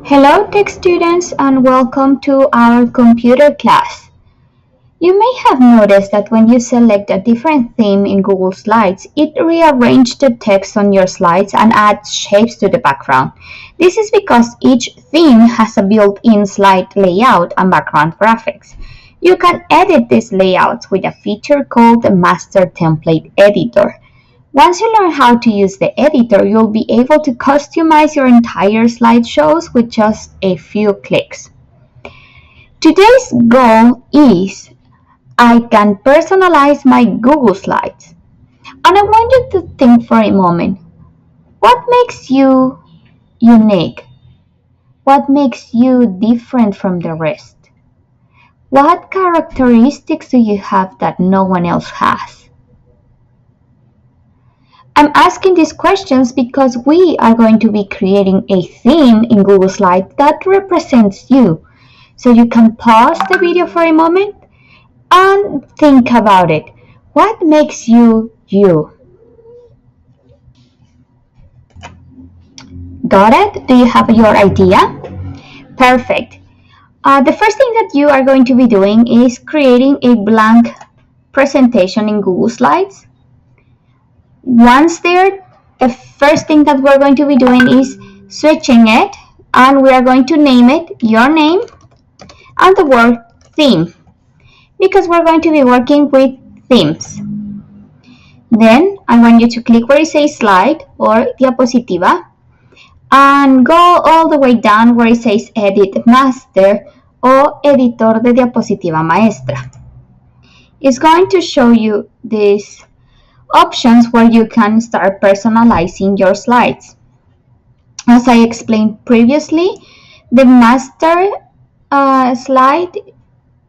Hello tech students and welcome to our computer class. You may have noticed that when you select a different theme in Google Slides, it rearranges the text on your slides and adds shapes to the background. This is because each theme has a built-in slide layout and background graphics. You can edit these layouts with a feature called the Master Template Editor. Once you learn how to use the editor, you'll be able to customize your entire slideshows with just a few clicks. Today's goal is I can personalize my Google Slides. And I want you to think for a moment. What makes you unique? What makes you different from the rest? What characteristics do you have that no one else has? I'm asking these questions because we are going to be creating a theme in Google Slides that represents you. So you can pause the video for a moment and think about it. What makes you you? Got it? Do you have your idea? Perfect. The first thing that you are going to be doing is creating a blank presentation in Google Slides. Once there, the first thing that we're going to be doing is switching it, and we are going to name it your name and the word theme, because we're going to be working with themes. Then I want you to click where it says slide or diapositiva and go all the way down where it says edit master or editor de diapositiva maestra. It's going to show you these options where you can start personalizing your slides. As I explained previously, the master slide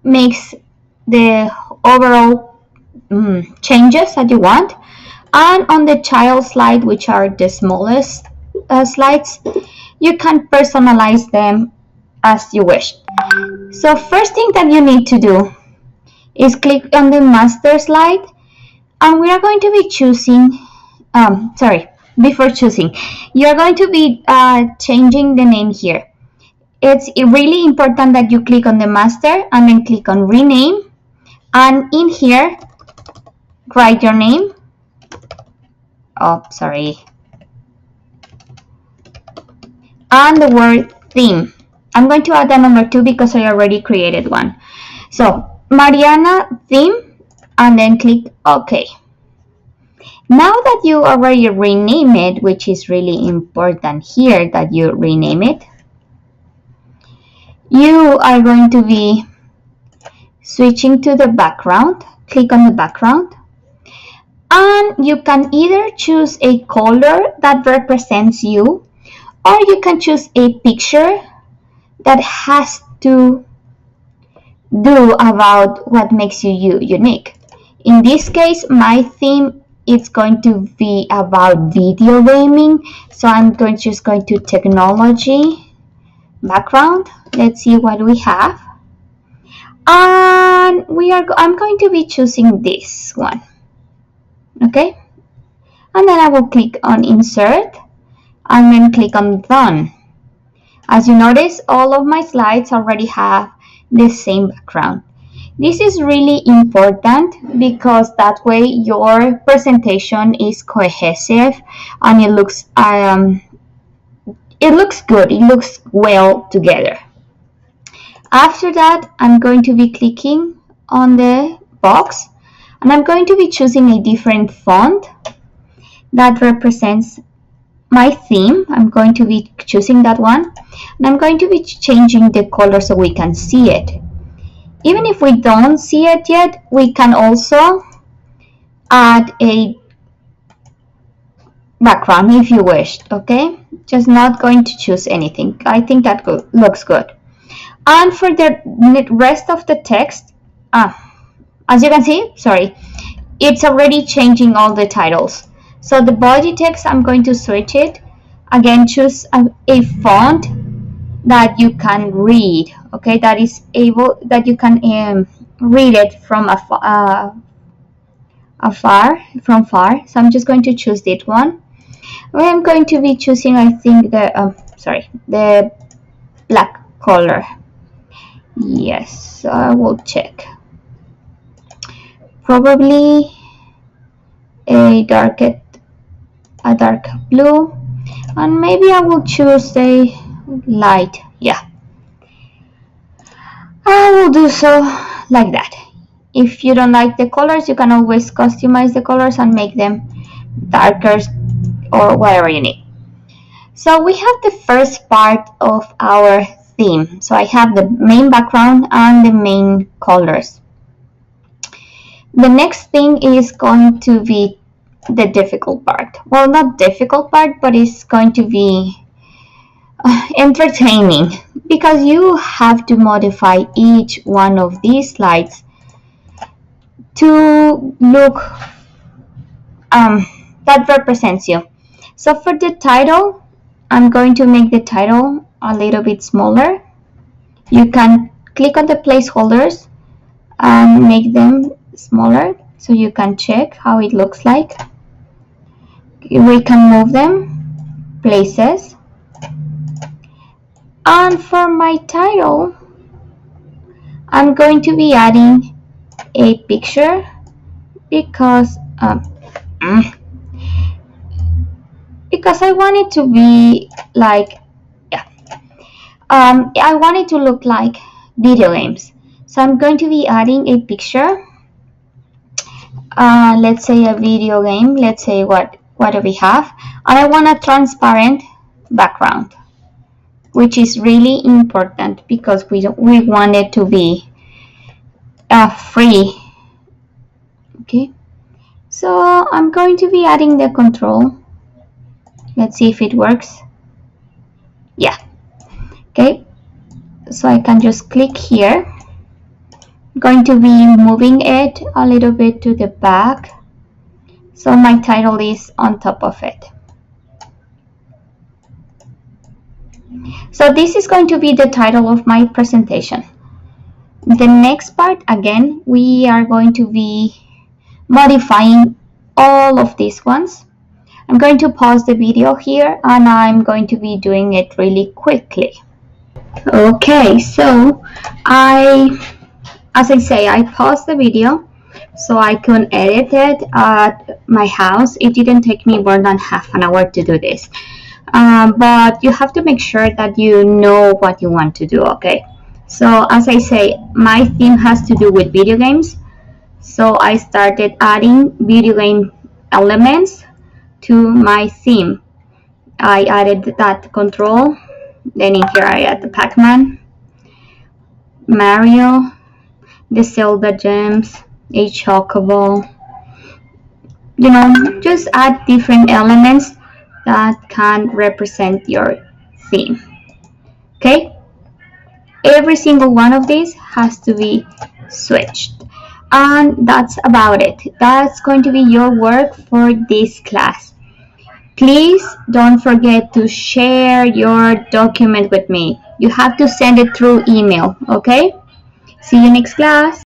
makes the overall changes that you want, and on the child slide, which are the smallest slides, you can personalize them as you wish. So first thing that you need to do is click on the master slide, and we are going to be choosing, before choosing, you're going to be changing the name here. It's really important that you click on the master and then click on rename, and in here write your name. And the word theme. I'm going to add the number 2 because I already created one. So Mariana theme, and then click OK. Now that you already rename it, which is really important here that you rename it, you are going to be switching to the background. Click on the background, and you can either choose a color that represents you, or you can choose a picture that has to do about what makes you unique. In this case, my theme is going to be about video gaming, so I'm just going to technology background. Let's see what we have, and I'm going to be choosing this one. Okay, and then I will click on insert and then click on done. As you notice, all of my slides already have the same background. This is really important because that way your presentation is cohesive and it looks good. It looks well together. After that, I'm going to be clicking on the box, and I'm going to be choosing a different font that represents my theme. I'm going to be choosing that one, and I'm going to be changing the color so we can see it. Even if we don't see it yet, we can also add a background if you wish. Okay, just not going to choose anything. I think that looks good. And for the rest of the text, as you can see, it's already changing all the titles. So the body text, I'm going to switch it. Again, choose a font that you can read, okay, that you can read it from a from far. So I'm just going to choose this one. I'm going to be choosing, I think, the black color. Yes, I will check. Probably a dark blue, and maybe I will choose a light. Yeah, I will do so like that. If you don't like the colors, you can always customize the colors and make them darker or whatever you need. So we have the first part of our theme. So I have the main background and the main colors. The next thing is going to be the difficult part. Well, not difficult part, but it's going to be entertaining, because you have to modify each one of these slides to look that represents you. So for the title, I'm going to make the title a little bit smaller. You can click on the placeholders and make them smaller so you can check how it looks like. We can move them places. And for my title, I'm going to be adding a picture because I want it to be like, I want it to look like video games. So I'm going to be adding a picture. Let's say a video game. Let's say what do we have? And I want a transparent background, which is really important because we want it to be free. Okay. So I'm going to be adding the control. Let's see if it works. Yeah. Okay. So I can just click here. I'm going to be moving it a little bit to the back, so my title is on top of it. So this is going to be the title of my presentation. The next part, again, we are going to be modifying all of these ones. I'm going to pause the video here and I'm going to be doing it really quickly. Okay, so as I say, I paused the video so I can edit it at my house. It didn't take me more than half an hour to do this. But you have to make sure that you know what you want to do, okay? So as I say, my theme has to do with video games. So I started adding video game elements to my theme. I added that control. Then in here I add the Pac-Man, Mario, the Zelda gems, a chocobo. You know, just add different elements that can represent your theme. Okay? Every single one of these has to be switched. And that's about it. That's going to be your work for this class. Please don't forget to share your document with me. You have to send it through email, okay? See you next class.